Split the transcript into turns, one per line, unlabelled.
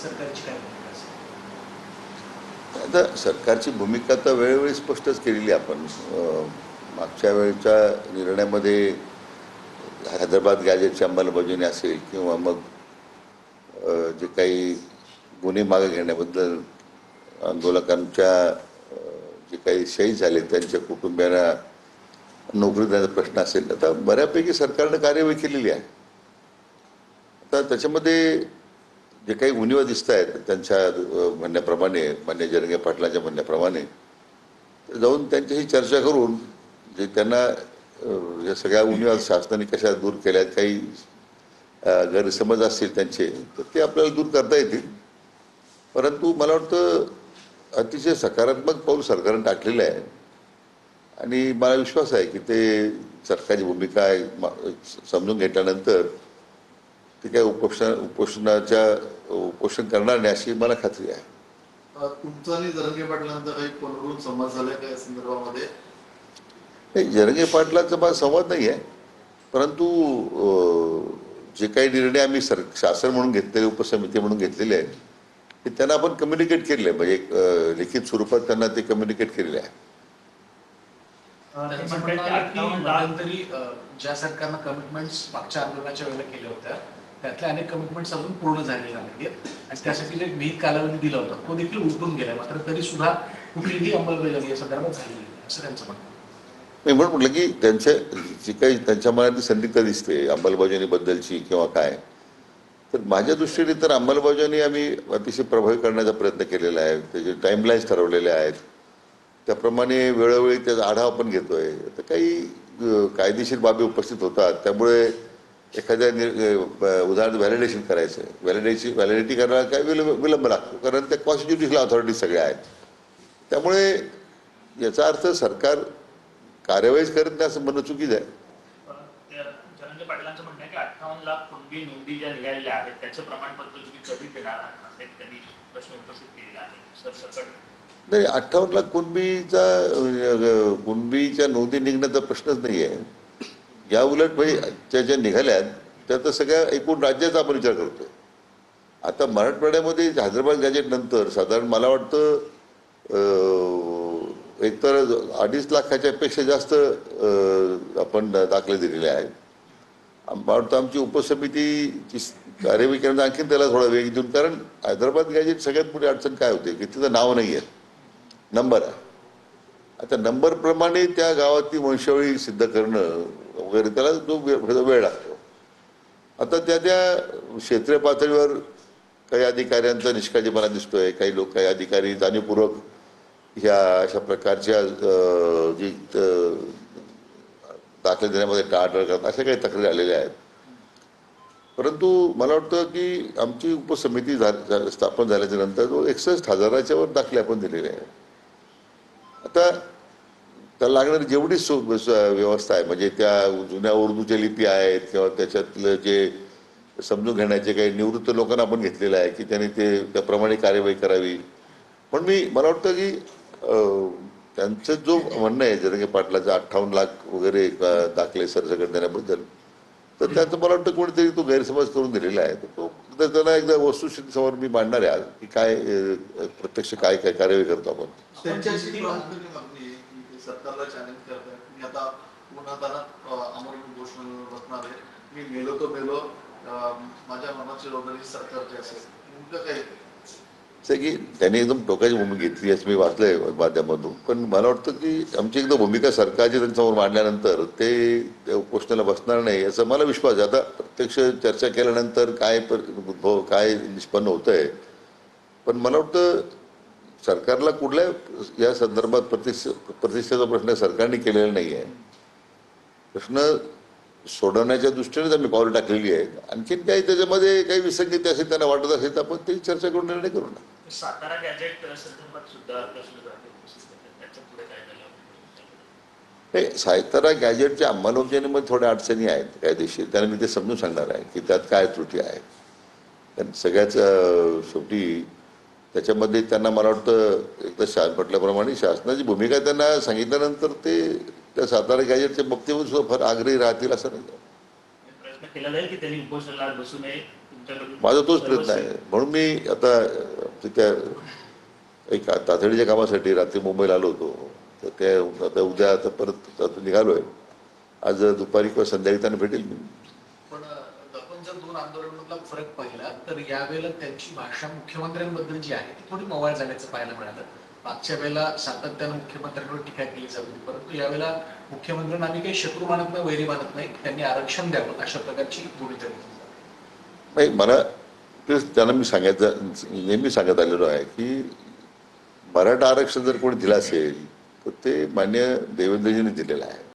सरकारची काय भूमिका असेल?
आता सरकारची भूमिका तर वेळोवेळी स्पष्टच केलेली आहे आपण. मागच्या वेळच्या निर्णयामध्ये हैदराबाद गॅजेटची अंमलबजावणी असेल किंवा मग जे काही गुन्हे मागे घेण्याबद्दल आंदोलकांच्या जे काही शहीद झाले त्यांच्या कुटुंबियांना नोकरी देण्याचा प्रश्न असेल, आता बऱ्यापैकी सरकारनं कार्यवाही केलेली आहे. आता त्याच्यामध्ये जे काही उणिवा दिसत आहेत त्यांच्या म्हणण्याप्रमाणे, मान्य जरंगे पाटलांच्या म्हणण्याप्रमाणे, जाऊन त्यांच्याशी चर्चा करून जे त्यांना या सगळ्या उणिवा शासनाने कशा दूर केल्यात, काही गैरसमज असतील त्यांचे, तर ते आपल्याला दूर करता येतील. परंतु मला वाटतं अतिशय सकारात्मक पाऊल सरकारने टाकलेलं आहे आणि मला विश्वास आहे की ते सरकारची भूमिका समजून घेतल्यानंतर ते काही उपोषण करणार नाही अशी मला खात्री आहे.
तुमचा आणि जरंगे पाटलांचा काही फोनवरून संवाद झाला का या संदर्भामध्ये?
नाही, जरंगे पाटलांचा माझा संवाद नाही आहे, परंतु जे काही निर्णय आम्ही शासन म्हणून घेतलेले, उपसमिती म्हणून घेतलेले आहेत ते त्यांना आपण कम्युनिकेट केले, म्हणजे एक लिखित स्वरूपात त्यांना ते कम्युनिकेट केलेले आहे.
मध्यंतरी ज्या सरकारनं कमिटमेंट्स मागच्या आंदोलनाच्या वेळेला केल्या होत्या त्यातल्या अनेक कमिटमेंट्स अजून पूर्ण झालेले नाहीत आणि त्यासाठी एक विहित कालावधी दिला होता तो देखील उठून गेला, मात्र तरी सुद्धा कुठलीही अंमलबजावणी या संदर्भात झाली नाही असं त्यांचं म्हणणं.
मी म्हणून म्हटलं की त्यांच्या जी काही त्यांच्या मनातली संदिग्धता दिसते अंमलबजावणीबद्दलची किंवा काय, तर माझ्या दृष्टीने तर अंमलबजावणी आम्ही अतिशय प्रभावी करण्याचा प्रयत्न केलेला आहे. त्याचे टाईमलाईन्स ठरवलेले आहेत, त्याप्रमाणे वेळोवेळी त्याचा आढावा आपण घेतोय. तर काही कायदेशीर बाबी उपस्थित होतात, त्यामुळे एखाद्या उदाहरण व्हॅलिडेशन करायचं, व्हॅलिडिटी करण्याला काय विलंब लागतो, कारण त्या कॉन्स्टिट्युशनल ऑथॉरिटी सगळ्या आहेत. त्यामुळे याचा अर्थ सरकार कार्यवाहीच करत नाही असं म्हणणं चुकीचं आहे.
जरंगे पाटलांचं म्हणणं आहे की 58 लाख कुणबी नोंदी ज्या निघालेल्या आहेत त्याचं प्रमाणपत्र तुम्ही कधी देणार आहात, त्यांनी प्रश्न उपस्थित केलेला आहे. सरसकट
नाही, 58 लाख कुणबीच्या नोंदी निघण्याचा प्रश्नच नाही आहे. या उलट म्हणजे त्या ज्या निघाल्यात त्या तर सगळ्या एकूण राज्याचा आपण विचार करतोय. आता मराठवाड्यामध्ये हैदराबाद गॅजेट नंतर साधारण मला वाटतं एकतर 2.5 लाखाच्या पेक्षा जास्त आपण दाखले दिलेले आहेत. मला वाटतं आमची उपसमितीची कार्यवाही करण्यात आणखीन त्याला थोडा वेग देऊन, कारण हैदराबाद गॅजेट सगळ्यात मोठी अडचण काय होते की तिथं नाव नाही आहे, नंबर आहे. आता नंबरप्रमाणे त्या गावातली वंशावळी सिद्ध करणं वगैरे त्याला जो वेळ लागतो. आता त्या क्षेत्रीय पातळीवर काही अधिकाऱ्यांचा निष्काळजीपणा दिसतोय, काही अधिकारी जाणीवपूर्वक ह्या अशा प्रकारच्या जी दाखले देण्यामध्ये टाळाटाळ करतात, अशा काही तक्रारी आलेल्या आहेत. परंतु मला वाटतं की आमची उपसमिती स्थापन झाल्याच्या नंतर जो 61,000च्या वर दाखले आपण दिलेले आहे. आता त्याला लागणारी जेवढी व्यवस्था आहे, म्हणजे त्या जुन्या उर्दूच्या लिपी आहेत किंवा त्याच्यातलं जे समजून घेण्याचे काही निवृत्त लोकांना आपण घेतलेलं आहे की त्यांनी ते त्याप्रमाणे कार्यवाही करावी. पण मला वाटतं की त्यांचं जो म्हणणं आहे जरंगे पाटलाचं 58 लाख वगैरे दाखले सरसकट देण्याबद्दल, तर त्याचं मला वाटतं कोणीतरी तो गैरसमज करून दिलेला आहे. तो त्यांना एकदा वस्तुस्थिती समोर मी मांडणार आहे की काय प्रत्यक्ष काय काय कार्यवाही करतो आपण.
त्यांच्याशी मागणी सरकारला चॅलेंज करताय, मी आता पुन्हा त्यांना अमर घोषणा बसणार आहे, मी मेलो तो मेलो, माझ्या मनाची जबाबदारी सरकारची असेल, नेमकं काय
की त्यांनी एकदम टोकाची भूमिका घेतली असं मी वाचलंय माध्यमातून. पण मला वाटतं की आमची एकदम भूमिका सरकारची त्यांच्यासमोर मांडल्यानंतर ते उपोषणाला बसणार नाही याचा मला विश्वास आहे. आता प्रत्यक्ष चर्चा केल्यानंतर काय निष्पन्न होतं आहे, पण मला वाटतं सरकारला कुठल्या या संदर्भात प्रतिष्ठेचा प्रश्न सरकारने केलेला नाही आहे. प्रश्न सोडवण्याच्या दृष्टीनेच आम्ही पावलं टाकलेली आहेत. आणखीन काही त्याच्यामध्ये काही विसंगती असेल, त्यांना वाटत असेल तर आपण ते चर्चा करून निर्णय करू ना.
सातारा गॅजेट संदर्भात सुद्धा प्रश्न त्याच्या पुढे काय झालं?
नाही, सातारा गॅजेटच्या अंमलबजावणीमध्ये थोड्या अडचणी आहेत कायदेशीर, त्यांना मी ते समजून सांगणार आहे की त्यात काय त्रुटी आहे. कारण सगळ्याच शेवटी त्याच्यामध्ये त्यांना मला वाटतं एकदा म्हटल्याप्रमाणे शासनाची भूमिका त्यांना सांगितल्यानंतर ते त्या सातारा गॅजेटच्या बाबतीवर सुद्धा फार आग्रही राहतील असं नाही.
प्रयत्न केला जाईल की त्यांनी उपोषणाला बसू नये,
माझा तोच प्रयत्न आहे. म्हणून मी आता त्या एक तातडीच्या कामासाठी रात्री मुंबईला आलो होतो. तर ते आता उद्या आता परत आता निघालो आहे. आज दुपारी किंवा संध्याकाळी त्यांना भेटेल मी.
पण आपण जर दोन आंदोलनामधला फरक पाहिला तर यावेळेला त्यांची भाषा मुख्यमंत्र्यांबद्दल जी आहे ती थोडी मवाळ झाल्याचं पाहायला मिळालं. मागच्या वेळेला सातत्यानं मुख्यमंत्र्यांवर टीका केली जात होती, परंतु यावेळेला मुख्यमंत्र्यांना आम्ही काही शत्रू मानत नाही, वैरी मानत नाही, त्यांनी आरक्षण द्यावं अशा प्रकारची भूमिका घेतली.
नाही, मला तेच त्यांना मी नेहमी सांगत आलेलो आहे की मराठा आरक्षण जर कोणी दिलं असेल तर ते मान्य देवेंद्रजींनी दिलेलं आहे.